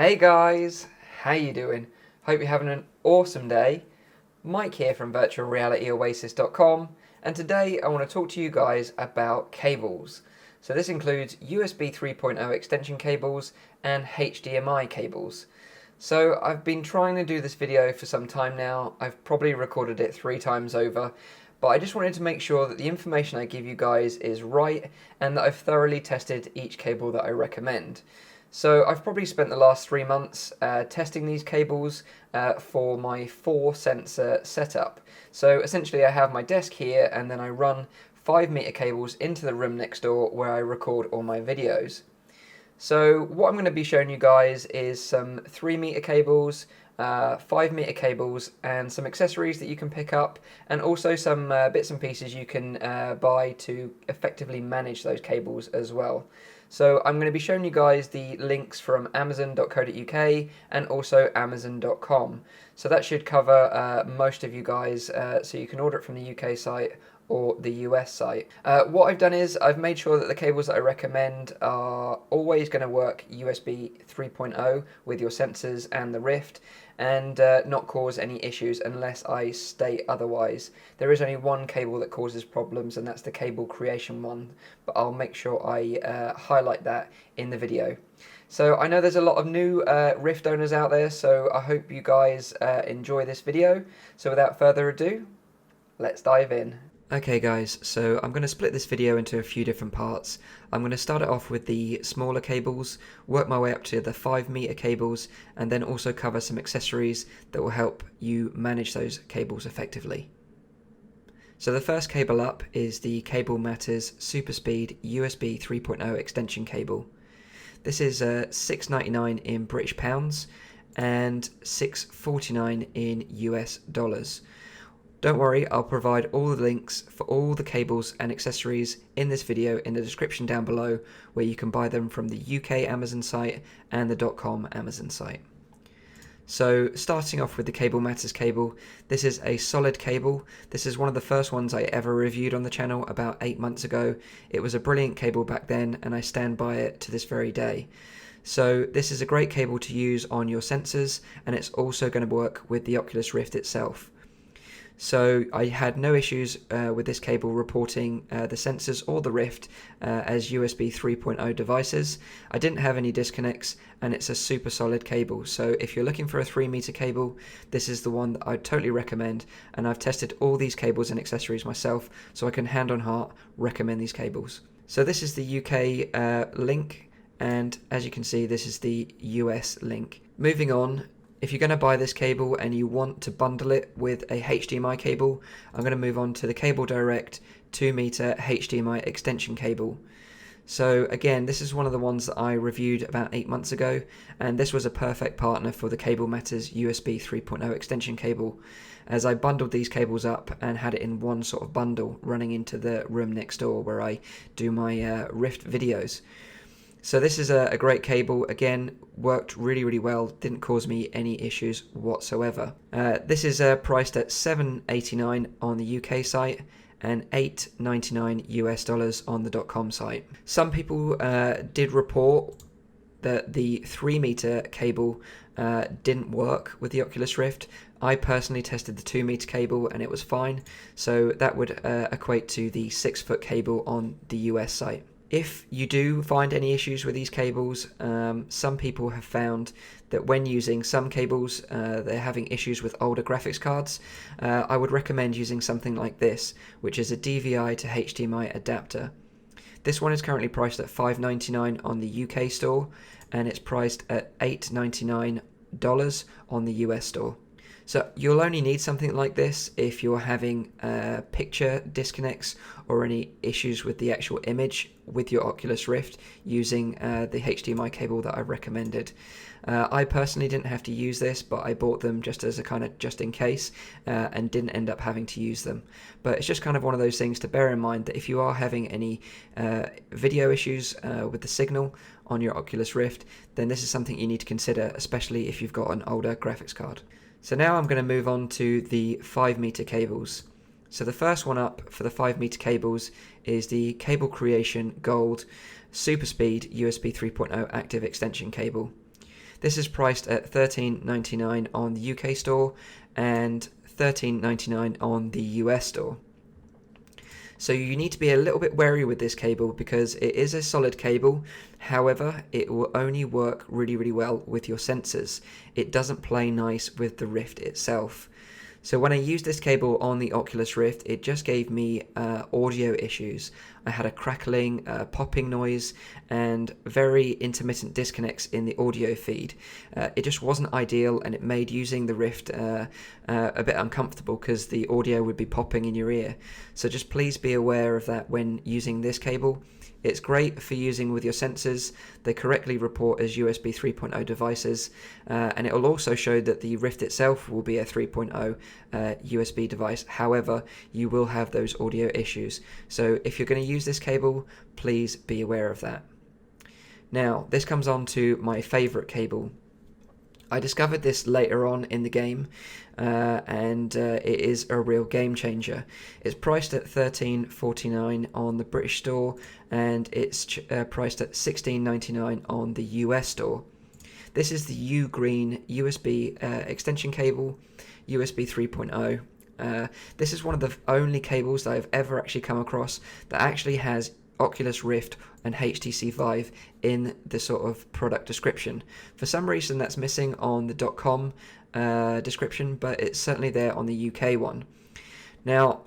Hey guys, how you doing? Hope you're having an awesome day. Mike here from virtualrealityoasis.com, and today I want to talk to you guys about cables. So this includes USB 3.0 extension cables and HDMI cables. So I've been trying to do this video for some time now. I've probably recorded it 3 times over, but I just wanted to make sure that the information I give you guys is right and that I've thoroughly tested each cable that I recommend. So I've probably spent the last 3 months testing these cables for my 4 sensor setup. So essentially I have my desk here and then I run 5-meter cables into the room next door where I record all my videos. So what I'm going to be showing you guys is some 3-meter cables, 5-meter cables, and some accessories that you can pick up, and also some bits and pieces you can buy to effectively manage those cables as well. So I'm going to be showing you guys the links from amazon.co.uk and also amazon.com. So that should cover most of you guys, so you can order it from the UK site or the US site. What I've done is I've made sure that the cables that I recommend are always going to work USB 3.0 with your sensors and the Rift, and not cause any issues unless I state otherwise. There is only one cable that causes problems, and that's the CableCreation one, but I'll make sure I highlight that in the video. So I know there's a lot of new Rift owners out there, so I hope you guys enjoy this video. So without further ado, let's dive in. Okay guys, so I'm going to split this video into a few different parts. I'm going to start it off with the smaller cables, work my way up to the 5-meter cables, and then also cover some accessories that will help you manage those cables effectively. So the first cable up is the Cable Matters Super Speed USB 3.0 extension cable. This is $6.99 in British pounds and $6.49 in US dollars. Don't worry, I'll provide all the links for all the cables and accessories in this video in the description down below, where you can buy them from the UK Amazon site and the .com Amazon site. So starting off with the Cable Matters cable, this is a solid cable. This is one of the first ones I ever reviewed on the channel about 8 months ago. It was a brilliant cable back then and I stand by it to this very day. So this is a great cable to use on your sensors, and it's also going to work with the Oculus Rift itself. So I had no issues with this cable reporting the sensors or the Rift as USB 3.0 devices. I didn't have any disconnects, and it's a super solid cable. So if you're looking for a 3-meter cable, this is the one that I'd totally recommend, and I've tested all these cables and accessories myself, so I can hand on heart recommend these cables. So this is the UK link, and as you can see, this is the US link. Moving on, if you're going to buy this cable and you want to bundle it with a HDMI cable, I'm going to move on to the KabelDirekt 2-meter HDMI extension cable. So again, this is one of the ones that I reviewed about 8 months ago, and this was a perfect partner for the Cable Matters USB 3.0 extension cable, as I bundled these cables up and had it in one sort of bundle running into the room next door where I do my Rift videos. So this is a great cable, again, worked really well, didn't cause me any issues whatsoever. This is priced at $7.89 on the UK site and $8.99 US dollars on the .com site. Some people did report that the 3-meter cable didn't work with the Oculus Rift. I personally tested the 2-meter cable and it was fine, so that would equate to the 6-foot cable on the US site. If you do find any issues with these cables, some people have found that when using some cables, they're having issues with older graphics cards. I would recommend using something like this, which is a DVI to HDMI adapter. This one is currently priced at $5.99 on the UK store, and it's priced at $8.99 on the US store. So you'll only need something like this if you're having picture disconnects or any issues with the actual image with your Oculus Rift using the HDMI cable that I've recommended. I personally didn't have to use this, but I bought them just as a kind of just in case and didn't end up having to use them. But it's just kind of one of those things to bear in mind, that if you are having any video issues with the signal on your Oculus Rift, then this is something you need to consider, especially if you've got an older graphics card. So now I'm going to move on to the 5-meter cables. So the first one up for the 5-meter cables is the CableCreation Gold Super Speed USB 3.0 active extension cable. This is priced at $13.99 on the UK store and $13.99 on the US store. So you need to be a little bit wary with this cable because it is a solid cable. However, it will only work really well with your sensors. It doesn't play nice with the Rift itself. So when I used this cable on the Oculus Rift, it just gave me audio issues. I had a crackling, popping noise, and very intermittent disconnects in the audio feed. It just wasn't ideal, and it made using the Rift a bit uncomfortable because the audio would be popping in your ear. So just please be aware of that when using this cable. It's great for using with your sensors. They correctly report as USB 3.0 devices, and it will also show that the Rift itself will be a 3.0 USB device. However, you will have those audio issues. So if you're going to use this cable, please be aware of that. Now, this comes on to my favorite cable. I discovered this later on in the game, and it is a real game changer. It's priced at $13.49 on the British store, and it's priced at $16.99 on the US store. This is the UGREEN USB extension cable, USB 3.0. This is one of the only cables that I've ever actually come across that actually has Oculus Rift and HTC Vive in the sort of product description. For some reason that's missing on the .com description, but it's certainly there on the UK one. Now,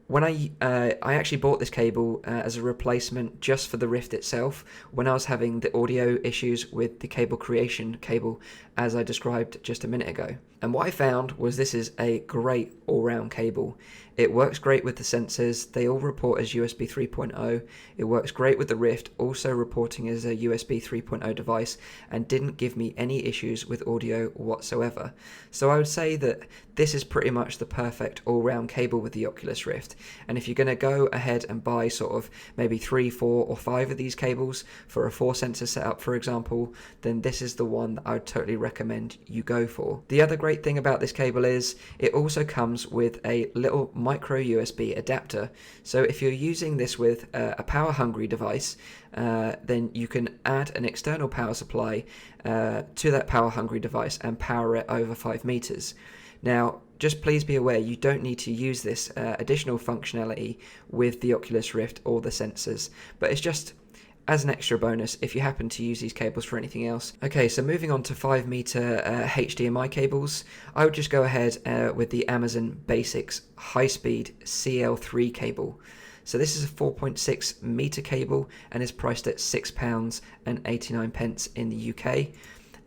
when I actually bought this cable as a replacement just for the Rift itself when I was having the audio issues with the CableCreation cable, as I described just a minute ago. And what I found was this is a great all-round cable. It works great with the sensors. They all report as USB 3.0. It works great with the Rift, also reporting as a USB 3.0 device, and didn't give me any issues with audio whatsoever. So I would say that this is pretty much the perfect all-round cable with the Oculus Rift. And if you're going to go ahead and buy sort of maybe 3, 4 or 5 of these cables for a 4 sensor setup, for example, then this is the one that I would totally recommend you go for. The other great thing about this cable is it also comes with a little micro USB adapter. So if you're using this with a power hungry device, then you can add an external power supply to that power hungry device and power it over 5 meters. Now, just please be aware you don't need to use this additional functionality with the Oculus Rift or the sensors, but it's just as an extra bonus if you happen to use these cables for anything else. Okay, so moving on to 5 meter HDMI cables, I would just go ahead with the Amazon Basics high-speed CL3 cable. So this is a 4.6 meter cable and is priced at £6.89 in the UK.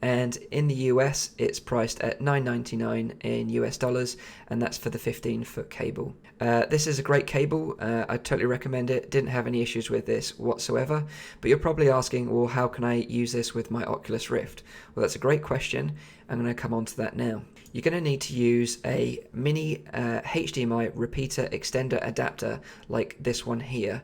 And in the US, it's priced at $9.99 in US dollars, and that's for the 15-foot cable. This is a great cable. I totally recommend it. Didn't have any issues with this whatsoever. But you're probably asking, well, how can I use this with my Oculus Rift? Well, that's a great question. I'm going to come on to that now. You're going to need to use a mini HDMI repeater extender adapter like this one here.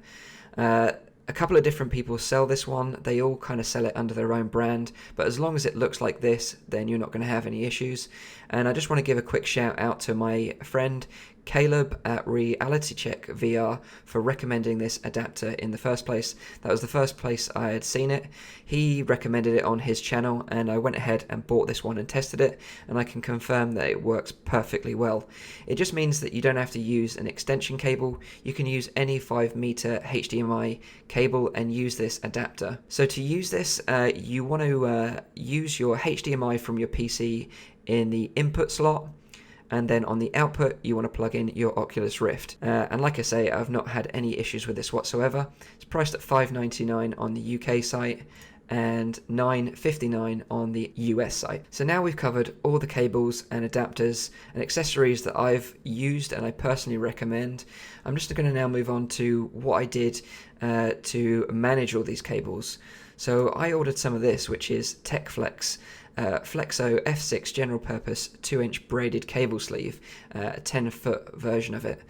A couple of different people sell this one. They all kind of sell it under their own brand, but as long as it looks like this, then you're not going to have any issues. And I just want to give a quick shout out to my friend Caleb at Reality Check VR for recommending this adapter in the first place. That was the first place I had seen it. He recommended it on his channel, and I went ahead and bought this one and tested it, and I can confirm that it works perfectly well. It just means that you don't have to use an extension cable. You can use any 5 meter HDMI cable and use this adapter. So to use this, you want to use your HDMI from your PC in the input slot, and then on the output you want to plug in your Oculus Rift. And like I say, I've not had any issues with this whatsoever. It's priced at $5.99 on the UK site and $9.59 on the US site. So now we've covered all the cables and adapters and accessories that I've used and I personally recommend. I'm just going to now move on to what I did to manage all these cables. So I ordered some of this, which is TechFlex Flexo F6 general purpose 2-inch braided cable sleeve, a 10-foot version of it.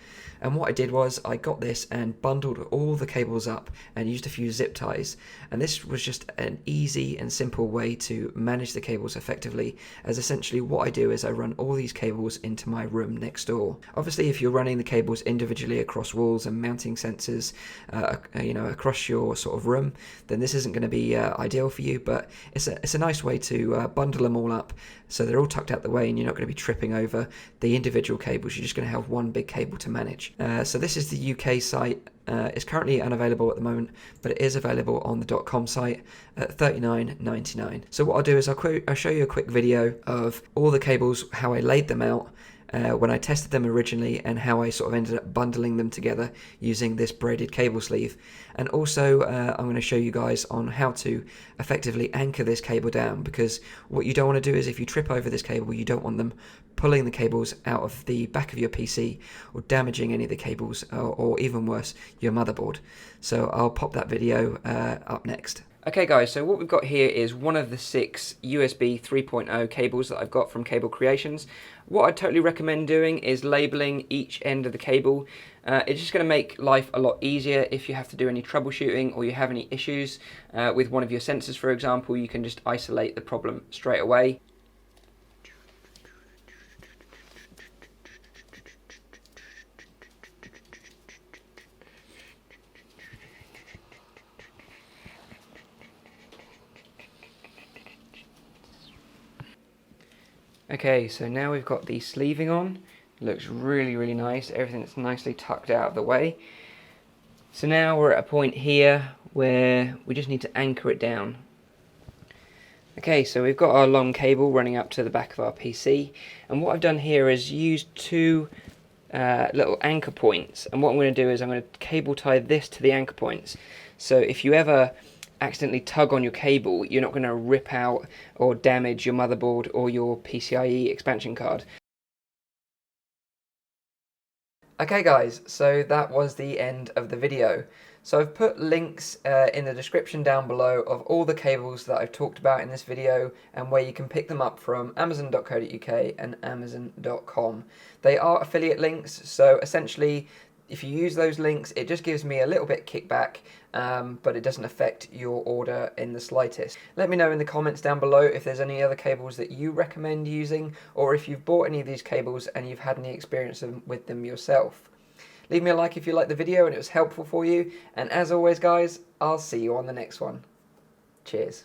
And what I did was I got this and bundled all the cables up and used a few zip ties. And this was just an easy and simple way to manage the cables effectively, as essentially what I do is I run all these cables into my room next door. Obviously, if you're running the cables individually across walls and mounting sensors across your sort of room, then this isn't going to be ideal for you, but it's a nice way to bundle them all up so they're all tucked out the way and you're not going to be tripping over the individual cables. You're just going to have one big cable to manage. So this is the UK site. It's currently unavailable at the moment, but it is available on the .com site at $39.99. So what I'll do is I'll show you a quick video of all the cables, how I laid them out when I tested them originally, and how I sort of ended up bundling them together using this braided cable sleeve. And also I'm going to show you guys on how to effectively anchor this cable down, because what you don't want to do is, if you trip over this cable, you don't want them pulling the cables out of the back of your PC or damaging any of the cables, or even worse, your motherboard. So I'll pop that video up next. Okay guys, so what we've got here is one of the 6 USB 3.0 cables that I've got from CableCreations. What I totally recommend doing is labeling each end of the cable. It's just going to make life a lot easier if you have to do any troubleshooting or you have any issues with one of your sensors, for example. You can just isolate the problem straight away. Okay, so now we've got the sleeving on. It looks really nice. Everything's nicely tucked out of the way. So now we're at a point here where we just need to anchor it down. Okay, so we've got our long cable running up to the back of our PC, and what I've done here is used 2 little anchor points, and what I'm going to do is I'm going to cable tie this to the anchor points. So if you ever accidentally tug on your cable, you're not going to rip out or damage your motherboard or your PCIe expansion card. Okay guys, so that was the end of the video. So I've put links in the description down below of all the cables that I've talked about in this video, and where you can pick them up from amazon.co.uk and amazon.com. They are affiliate links, so essentially if you use those links, it just gives me a little bit kickback, but it doesn't affect your order in the slightest. Let me know in the comments down below if there's any other cables that you recommend using, or if you've bought any of these cables and you've had any experience with them yourself. Leave me a like if you liked the video and it was helpful for you, and as always guys, I'll see you on the next one. Cheers.